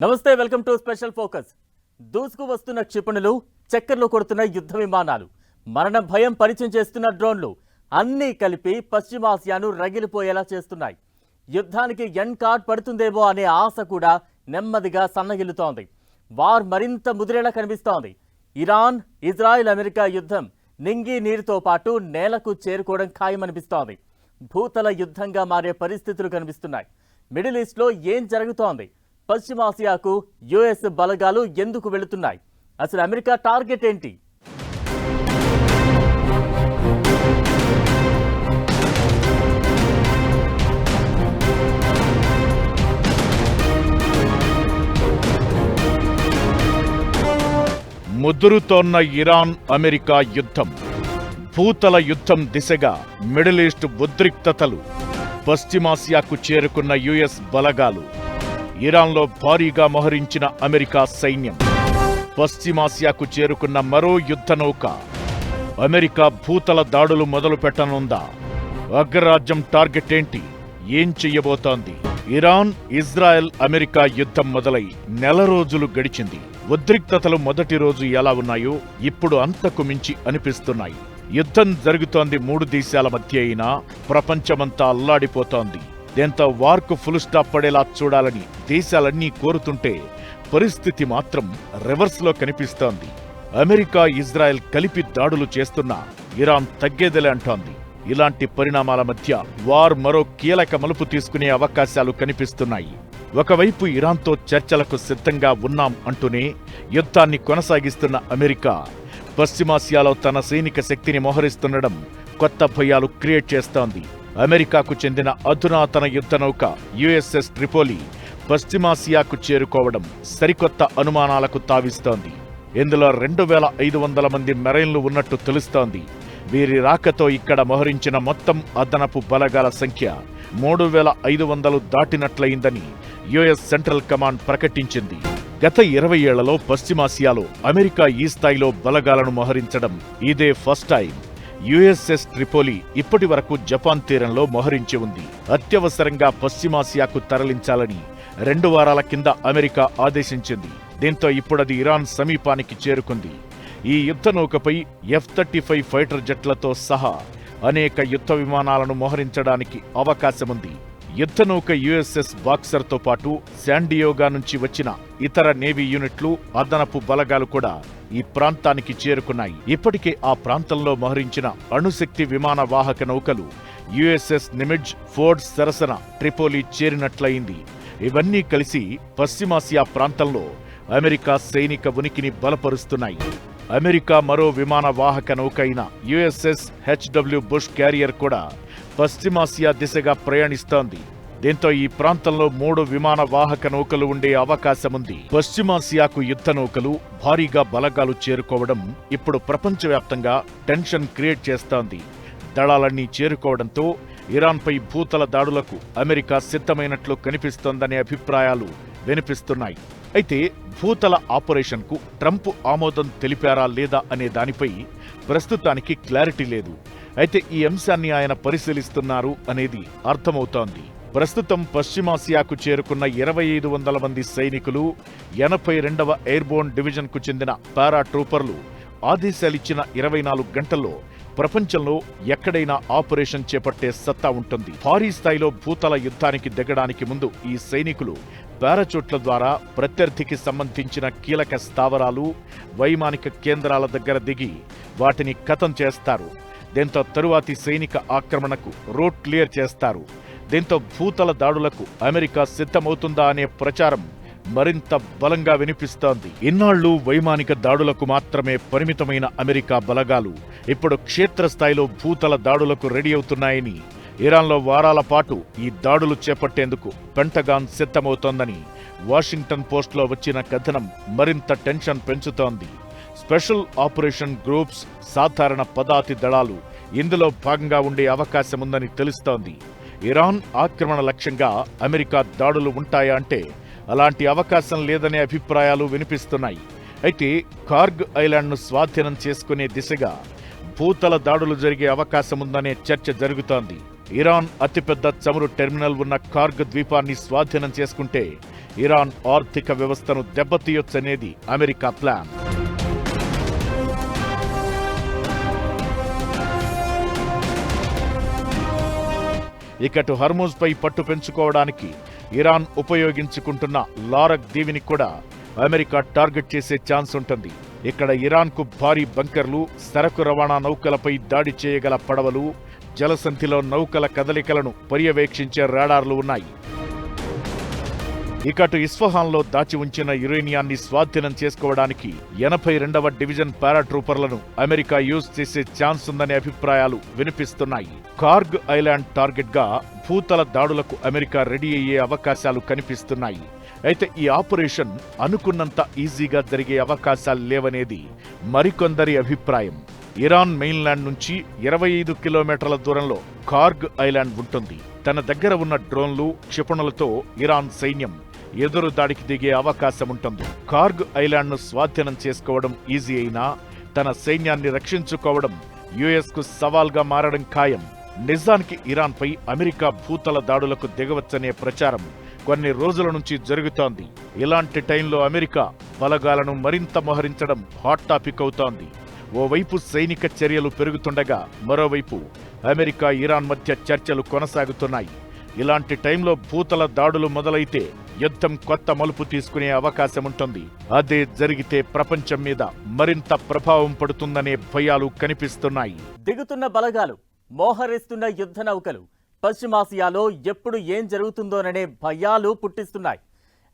నమస్తే welcome to special focus. దూసుకు వస్తున్న క్షిపణులు, చక్కర్లు కొడుతున్న యుద్ధ విమానాలు, మరణ భయం పరిచయం చేస్తున్న డ్రోన్లు అన్నీ కలిపి పశ్చిమాసియాను రగిలిపోయేలా చేస్తున్నాయి. యుద్ధానికి ఎండ్ కార్డ్ పడుతుందేమో అనే ఆశ కూడా నెమ్మదిగా సన్నగిల్లుతోంది. వార్ మరింత ముదిరేలా కనిపిస్తోంది. ఇరాన్, ఇజ్రాయెల్, అమెరికా యుద్ధం నింగి నీరుతో పాటు నేలకు చేరుకోవడం ఖాయమనిపిస్తోంది. భూతల యుద్ధంగా మారే పరిస్థితులు కనిపిస్తున్నాయి. మిడిల్ ఈస్ట్లో ఏం జరుగుతోంది? పశ్చిమాసియాకు యుఎస్ బలగాలు ఎందుకు వెళుతున్నాయి? అసలు అమెరికా టార్గెట్ ఏంటి? ముదురుతోన్న ఇరాన్ అమెరికా యుద్ధం, భూతల యుద్ధం దిశగా మిడిల్ ఈస్ట్ ఉద్రిక్తతలు, పశ్చిమాసియాకు చేరుకున్న యుఎస్ బలగాలు, ఇరాన్లో భారీగా మోహరించిన అమెరికా సైన్యం, పశ్చిమాసియాకు చేరుకున్న మరో యుద్ధనౌక. అమెరికా భూతల దాడులు మొదలు పెట్టనుందా? అగ్రరాజ్యం టార్గెట్ ఏంటి? ఏం చెయ్యబోతోంది? ఇరాన్, ఇజ్రాయెల్, అమెరికా యుద్ధం మొదలై నెల రోజులు గడిచింది. ఉద్రిక్తతలు మొదటి రోజు ఎలా ఉన్నాయో ఇప్పుడు అంతకు మించి అనిపిస్తున్నాయి. యుద్ధం జరుగుతోంది 3 దేశాల మధ్య అయినా ప్రపంచమంతా అల్లాడిపోతోంది. దీంతో వార్కు ఫుల్ స్టాప్ పడేలా చూడాలని దేశాలన్నీ కోరుతుంటే పరిస్థితి మాత్రం రివర్స్లో కనిపిస్తోంది. అమెరికా, ఇజ్రాయెల్ కలిపి దాడులు చేస్తున్నా ఇరాన్ తగ్గేదిలే అంటోంది. ఇలాంటి పరిణామాల మధ్య వార్ మరో కీలక మలుపు తీసుకునే అవకాశాలు కనిపిస్తున్నాయి. ఒకవైపు ఇరాన్తో చర్చలకు సిద్ధంగా ఉన్నాం అంటూనే యుద్ధాన్ని కొనసాగిస్తున్న అమెరికా పశ్చిమాసియాలో తన సైనిక శక్తిని మోహరిస్తుండడం కొత్త భయాలు క్రియేట్ చేస్తోంది. అమెరికాకు చెందిన అధునాతన యుద్ధనౌక యుఎస్ఎస్ ట్రిపోలి పశ్చిమాసియాకు చేరుకోవడం సరికొత్త అనుమానాలకు తావిస్తోంది. ఇందులో 2500 మంది మెరైన్లు ఉన్నట్టు తెలుస్తోంది. వీరి రాకతో ఇక్కడ మోహరించిన మొత్తం అదనపు బలగాల సంఖ్య 3500 దాటినట్లయిందని యుఎస్ సెంట్రల్ కమాండ్ ప్రకటించింది. గత 20 ఏళ్లలో పశ్చిమాసియాలో అమెరికా ఈ స్థాయిలో బలగాలను మోహరించడం ఇదే ఫస్ట్ టైం. యుఎస్ఎస్ ట్రిపోలి ఇప్పటి వరకు జపాన్ తీరంలో మోహరించి ఉంది. అత్యవసరంగా పశ్చిమాసియాకు తరలించాలని 2 వారాల కింద అమెరికా ఆదేశించింది. దీంతో ఇప్పుడది ఇరాన్ సమీపానికి చేరుకుంది. ఈ యుద్ధనౌకపై F-35 ఫైటర్ జెట్లతో సహా అనేక యుద్ధ విమానాలను మోహరించడానికి అవకాశముంది. యుద్ధనౌక యుఎస్ఎస్ బాక్సర్తో పాటు శాండియోగా నుంచి వచ్చిన ఇతర నేవీ యూనిట్లు, అదనపు బలగాలు కూడా ఈ ప్రాంతానికి చేరుకున్నాయి. ఇప్పటికే ఆ ప్రాంతంలో మోహరించిన అణుశక్తి విమాన వాహక నౌకలు యుఎస్ఎస్ నిమిడ్జ్, ఫోర్డ్ సరసన ట్రిపోలి చేరినట్లయింది. ఇవన్నీ కలిసి పశ్చిమాసియా ప్రాంతంలో అమెరికా సైనిక ఉనికిని బలపరుస్తున్నాయి. అమెరికా మరో విమాన వాహక నౌక అయిన యుఎస్ఎస్ హెచ్డబ్ల్యూ బుష్ క్యారియర్ కూడా పశ్చిమాసియా దిశగా ప్రయాణిస్తోంది. దీంతో ఈ ప్రాంతంలో 3 విమాన వాహక నౌకలు ఉండే అవకాశముంది. పశ్చిమాసియాకు యుద్ధ నౌకలు, భారీగా బలగాలు చేరుకోవడం ఇప్పుడు ప్రపంచవ్యాప్తంగా టెన్షన్ క్రియేట్ చేస్తోంది. దళాలన్నీ చేరుకోవడంతో ఇరాన్పై భూతల దాడులకు అమెరికా సిద్ధమైనట్లు కనిపిస్తోందనే అభిప్రాయాలు వినిపిస్తున్నాయి. అయితే భూతల ఆపరేషన్కు ట్రంప్ ఆమోదం తెలిపారా లేదా అనే దానిపై ప్రస్తుతానికి క్లారిటీ లేదు. అయితే ఈ అంశాన్ని ఆయన పరిశీలిస్తున్నారు అనేది అర్థమవుతోంది. ప్రస్తుతం పశ్చిమాసియాకు చేరుకున్న 2500 మంది సైనికులు, 82వ ఎయిర్బోర్న్ డివిజన్కు చెందిన పారాట్రూపర్లు ఆదేశాలిచ్చిన 24 గంటల్లో ప్రపంచంలో ఎక్కడైనా ఆపరేషన్ చేపట్టే సత్తా ఉంటుంది. భారీ స్థాయిలో భూతల యుద్ధానికి దిగడానికి ముందు ఈ సైనికులు పారాచూట్ల ద్వారా ప్రత్యర్థికి సంబంధించిన కీలక స్థావరాలు, వైమానిక కేంద్రాల దగ్గర దిగి వాటిని ఖతం చేస్తారు. దీంతో తరువాతి సైనిక ఆక్రమణకు రూట్ క్లియర్ చేస్తారు. దీంతో భూతల దాడులకు అమెరికా సిద్ధమవుతుందా అనే ప్రచారం మరింత బలంగా వినిపిస్తోంది. ఇన్నాళ్లు వైమానిక దాడులకు మాత్రమే పరిమితమైన అమెరికా బలగాలు ఇప్పుడు క్షేత్రస్థాయిలో భూతల దాడులకు రెడీ అవుతున్నాయని, ఇరాన్లో వారాల పాటు ఈ దాడులు చేపట్టేందుకు పెంటగాన్ సిద్ధమవుతోందని వాషింగ్టన్ పోస్ట్లో వచ్చిన కథనం మరింత టెన్షన్ పెంచుతోంది. స్పెషల్ ఆపరేషన్ గ్రూప్స్, సాధారణ పదాతి దళాలు ఇందులో భాగంగా ఉండే అవకాశముందని తెలుస్తోంది. ఇరాన్ ఆక్రమణ లక్ష్యంగా అమెరికా దాడులు ఉంటాయా అంటే అలాంటి అవకాశం లేదనే అభిప్రాయాలు వినిపిస్తున్నాయి. అయితే కార్గ్ ఐలాండ్ను స్వాధీనం చేసుకునే దిశగా భూతల దాడులు జరిగే అవకాశముందనే చర్చ జరుగుతోంది. ఇరాన్ అతిపెద్ద చమురు టెర్మినల్ ఉన్న కార్గ్ ద్వీపాన్ని స్వాధీనం చేసుకుంటే ఇరాన్ ఆర్థిక వ్యవస్థను దెబ్బతీయొచ్చనేది అమెరికా ప్లాన్. ఇకటు హర్మూజ్పై పట్టు పెంచుకోవడానికి ఇరాన్ ఉపయోగించుకుంటున్న లారక్ దీవిని కూడా అమెరికా టార్గెట్ చేసే ఛాన్స్ ఉంటుంది. ఇక్కడ ఇరాన్కు భారీ బంకర్లు, సరకు రవాణా నౌకలపై దాడి చేయగల పడవలు, జలసంధిలో నౌకల కదలికలను పర్యవేక్షించే రాడార్లు ఉన్నాయి. ఇకటు ఇస్ఫహాన్లో దాచి ఉంచిన యురేనియాన్ని స్వాధీనం చేసుకోవడానికి 82వ డివిజన్ పారాట్రూపర్లను అమెరికా యూజ్ చేసే ఛాన్స్ ఉందనే అభిప్రాయాలు వినిపిస్తున్నాయి. కార్గ్ ఐలాండ్ టార్గెట్గా భూతల దాడులకు అమెరికా రెడీ అయ్యే అవకాశాలు కనిపిస్తున్నాయి. అయితే ఈ ఆపరేషన్ అనుకున్నంత ఈజీగా జరిగే అవకాశాలు లేవనేది మరికొందరి అభిప్రాయం. ఇరాన్ మెయిన్లాండ్ నుంచి 25 కిలోమీటర్ల దూరంలో కార్గ్ ఐలాండ్ ఉంటుంది. తన దగ్గర ఉన్న డ్రోన్లు, క్షిపణులతో ఇరాన్ సైన్యం ఎదురు దాడికి దిగే అవకాశం ఉంటుంది. కార్గ్ ఐలాండ్ను స్వాధీనం చేసుకోవడం ఈజీ అయినా తన సైన్యాన్ని రక్షించుకోవడం యుఎస్కు సవాల్గా మారడం ఖాయం. నిజానికి ఇరాన్పై అమెరికా భూతల దాడులకు దిగవచ్చనే ప్రచారం కొన్ని రోజుల నుంచి జరుగుతోంది. ఇలాంటి టైంలో అమెరికా బలగాలను మరింత మోహరించడం హాట్ టాపిక్ అవుతోంది. ఓవైపు సైనిక చర్యలు పెరుగుతుండగా మరోవైపు అమెరికా, ఇరాన్ మధ్య చర్చలు కొనసాగుతున్నాయి. ఇలాంటి టైంలో భూతల దాడులు మొదలైతే యుద్ధం కొత్త మలుపు తీసుకునే అవకాశం ఉంటుంది. అదే జరిగితే ప్రపంచం మీద మరింత ప్రభావం పడుతుందనే భయాలు కనిపిస్తున్నాయి. దిగుతున్న బలగాలు, మోహరిస్తున్న యుద్ధ నౌకలు పశ్చిమాసియాలో ఎప్పుడు ఏం జరుగుతుందోననే భయాలు పుట్టిస్తున్నాయి.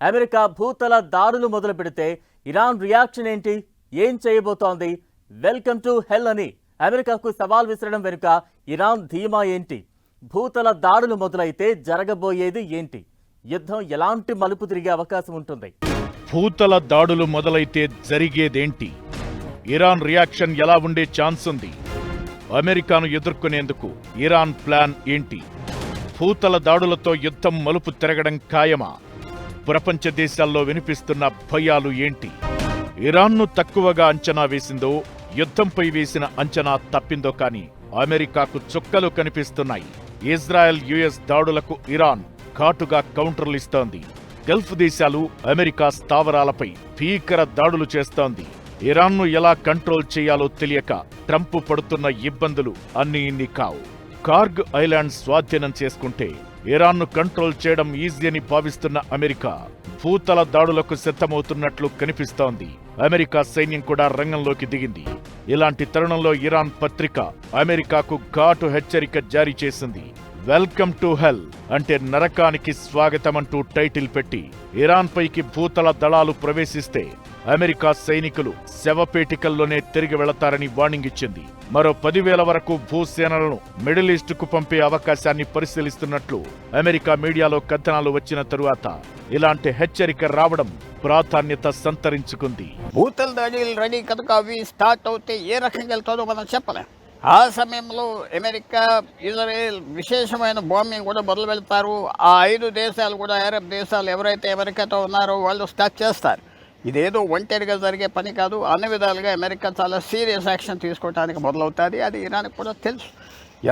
అమెరికా భూతల దాడులు మొదలు పెడితే ఇరాన్ రియాక్షన్ ఏంటి? ఏం చేయబోతోంది? వెల్కమ్ టు హెల్ అని అమెరికాకు సవాల్ విసరడం వెనుక ఇరాన్ ధీమా ఏంటి? భూతల దాడులు మొదలైతే జరగబోయేది ఏంటి? యుద్ధం ఎలాంటి మలుపు తిరిగే అవకాశం ఉంటుంది? భూతల దాడులు మొదలైతే జరిగేదేంటి? ఇరాన్ రియాక్షన్ ఎలా ఉండే ఛాన్స్ ఉంది? అమెరికాను ఎదుర్కొనేందుకు ఇరాన్ ప్లాన్ ఏంటి? భూతల దాడులతో యుద్ధం మలుపు తిరగడం ఖాయమా? ప్రపంచ దేశాల్లో వినిపిస్తున్న భయాలు ఏంటి? ఇరాన్ను తక్కువగా అంచనా వేసిందో, యుద్ధంపై వేసిన అంచనా తప్పిందో కానీ అమెరికాకు చుక్కలు కనిపిస్తున్నాయి. ఇజ్రాయెల్, యుఎస్ దాడులకు ఇరాన్ ఘాటుగా కౌంటర్లిస్తోంది. గల్ఫ్ దేశాలు అమెరికా స్థావరాలపై భీకర దాడులు చేస్తోంది. ఇరాన్ను ఎలా కంట్రోల్ చేయాలో తెలియక ట్రంప్ పడుతున్న ఇబ్బందులు అన్నీ ఇన్ని కావు. కార్గ్ ఐలాండ్ స్వాధీనం చేసుకుంటే ఇరాన్ను కంట్రోల్ చేయడం ఈజీ అని భావిస్తున్న అమెరికా భూతల దాడులకు సిద్ధమవుతున్నట్లు కనిపిస్తోంది. అమెరికా సైన్యం కూడా రంగంలోకి దిగింది. ఇలాంటి తరుణంలో ఇరాన్ పత్రిక అమెరికాకు ఘాటు హెచ్చరిక జారీ చేసింది. వెల్కమ్ టు హెల్ అంటే నరకానికి స్వాగతమంటూ టైటిల్ పెట్టి ఇరాన్ పైకి భూతల దళాలు ప్రవేశిస్తే అమెరికా సైనికులు శవపేటికల్లోనే తిరిగి వెళతారని వార్నింగ్ ఇచ్చింది. మరో 10,000 వరకు భూసేనలను మిడిల్ ఈస్టుకు పంపే అవకాశాన్ని పరిశీలిస్తున్నట్లు అమెరికా మీడియాలో కథనాలు వచ్చిన తరువాత ఇలాంటి హెచ్చరిక రావడం ప్రాధాన్యత సంతరించుకుంది. భూతల దాడులు రెడీ కనుక అవి స్టార్ట్ అవుతే ఏ రకంగా వెళ్తుందో మనం చెప్పలేం. ఆ సమయంలో అమెరికా, ఇజ్రాయెల్ విశేషమైన బాంబింగ్ కూడా మొదలు పెడతారు. ఆ 5 దేశాలు కూడా, అరబ్ దేశాలు ఎవరైతే అమెరికాతో ఉన్నారో వాళ్ళు స్టార్ట్ చేస్తారు. ఇదేదో ఒంటరిగా జరిగే పని కాదు. అన్ని విధాలుగా అమెరికా చాలా సీరియస్ యాక్షన్ తీసుకోవడానికి మొదలవుతుంది. అది ఇరాన్కి కూడా తెలుసు.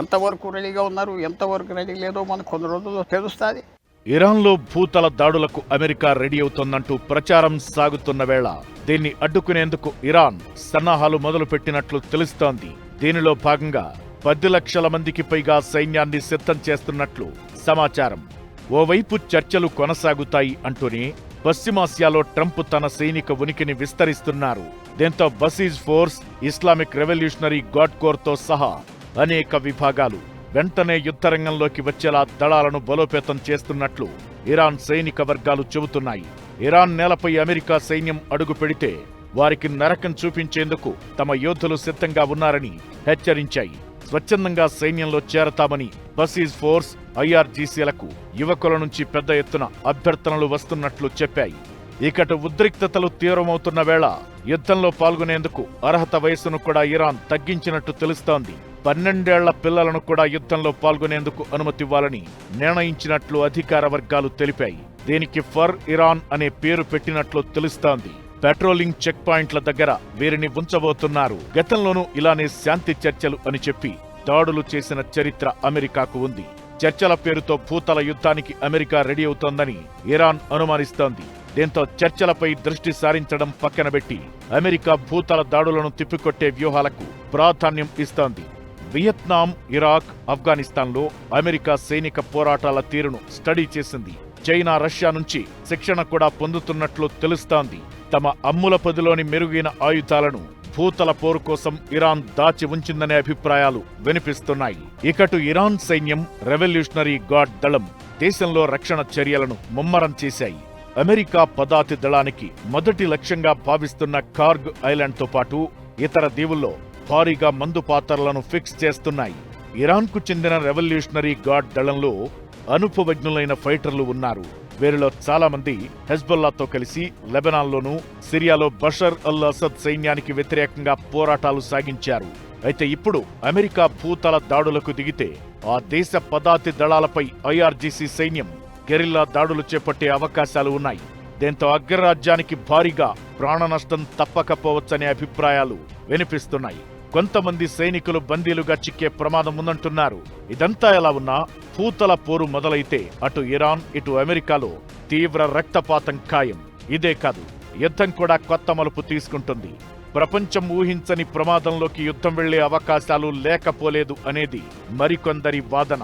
ఎంతవరకు రెడీగా ఉన్నారు, ఎంతవరకు రెడీ లేదో మనకు కొన్ని రోజుల్లో తెలుస్తుంది. ఇరాన్లో భూతల దాడులకు అమెరికా రెడీ అవుతోందంటూ ప్రచారం సాగుతున్న వేళ దీన్ని అడ్డుకునేందుకు ఇరాన్ సన్నాహాలు మొదలుపెట్టినట్లు తెలుస్తోంది. దీనిలో భాగంగా 10 లక్షల మందికి పైగా సైన్యాన్ని సిద్ధం చేస్తున్నట్లు సమాచారం. ఓవైపు చర్చలు కొనసాగుతాయి అంటూనే పశ్చిమాసియాలో ట్రంప్ తన సైనిక ఉనికిని విస్తరిస్తున్నారు. దీంతో బసీజ్ ఫోర్స్, ఇస్లామిక్ రెవల్యూషనరీ గార్డ్ కోర్తో సహా అనేక విభాగాలు వెంటనే యుద్ధరంగంలోకి వచ్చేలా దళాలను బలోపేతం చేస్తున్నట్లు ఇరాన్ సైనిక వర్గాలు చెబుతున్నాయి. ఇరాన్ నేలపై అమెరికా సైన్యం అడుగు పెడితే వారికి నరకం చూపించేందుకు తమ యోధులు సిద్ధంగా ఉన్నారని హెచ్చరించాయి. స్వచ్ఛందంగా సైన్యంలో చేరతామని బసీజ్ ఫోర్స్, ఐఆర్జీసీలకు యువకుల నుంచి పెద్ద ఎత్తున అభ్యర్థనలు వస్తున్నట్లు చెప్పాయి. ఇకటు ఉద్రిక్తతలు తీవ్రమవుతున్న వేళ యుద్ధంలో పాల్గొనేందుకు అర్హత వయస్సును కూడా ఇరాన్ తగ్గించినట్టు తెలుస్తోంది. 12 ఏళ్ల పిల్లలను కూడా యుద్ధంలో పాల్గొనేందుకు అనుమతివ్వాలని నిర్ణయించినట్లు అధికార వర్గాలు తెలిపాయి. దీనికి ఫర్ ఇరాన్ అనే పేరు పెట్టినట్లు తెలుస్తోంది. పెట్రోలింగ్ చెక్ పాయింట్ల దగ్గర వీరిని ఉంచబోతున్నారు. గతంలోనూ ఇలానే శాంతి చర్చలు అని చెప్పి దాడులు చేసిన చరిత్ర అమెరికాకు ఉంది. చర్చల పేరుతో భూతల యుద్ధానికి అమెరికా రెడీ అవుతోందని ఇరాన్ అనుమానిస్తోంది. దీంతో చర్చలపై దృష్టి సారించడం పక్కనబెట్టి అమెరికా భూతల దాడులను తిప్పికొట్టే వ్యూహాలకు ప్రాధాన్యం ఇస్తోంది. వియత్నాం, ఇరాక్, ఆఫ్ఘనిస్తాన్లో అమెరికా సైనిక పోరాటాల తీరును స్టడీ చేసింది. చైనా, రష్యా నుంచి శిక్షణ కూడా పొందుతున్నట్లు తెలుస్తోంది. తమ అమ్ముల పొదిలోని మెరుగైన ఆయుధాలను భూతల పోరు కోసం ఇరాన్ దాచి ఉంచిందనే అభిప్రాయాలు వినిపిస్తున్నాయి. ఇకటు ఇరాన్ సైన్యం, రెవల్యూషనరీ గార్డ్ దళం దేశంలో రక్షణ చర్యలను ముమ్మరం చేశాయి. అమెరికా పదాతి దళానికి మొదటి లక్ష్యంగా భావిస్తున్న కార్గ్ ఐలాండ్తో పాటు ఇతర దీవుల్లో భారీగా మందు పాత్రలను ఫిక్స్ చేస్తున్నాయి. ఇరాన్కు చెందిన రెవల్యూషనరీ గార్డ్ దళంలో అనుభవజ్ఞులైన ఫైటర్లు ఉన్నారు. వీరిలో చాలా మంది హెజ్బొల్లాతో కలిసి లెబనాన్లోనూ, సిరియాలో బషర్ అల్ అసద్ సైన్యానికి వ్యతిరేకంగా పోరాటాలు సాగించారు. అయితే ఇప్పుడు అమెరికా భూతల దాడులకు దిగితే ఆ దేశ పదాతి దళాలపై ఐఆర్జీసీ సైన్యం గెరిల్లా దాడులు చేపట్టే అవకాశాలు ఉన్నాయి. దీంతో అగ్రరాజ్యానికి భారీగా ప్రాణనష్టం తప్పకపోవచ్చనే అభిప్రాయాలు వినిపిస్తున్నాయి. కొంతమంది సైనికులు బందీలుగా చిక్కే ప్రమాదం ఉందంటున్నారు. ఇదంతా ఎలా ఉన్నా భూతల పోరు మొదలైతే అటు ఇరాన్, ఇటు అమెరికాలో తీవ్ర రక్తపాతం ఖాయం. ఇదే కాదు, యుద్ధం కూడా కొత్త మలుపు తీసుకుంటుంది. ప్రపంచం ఊహించని ప్రమాదంలోకి యుద్ధం వెళ్లే అవకాశాలు లేకపోలేదు అనేది మరికొందరి వాదన.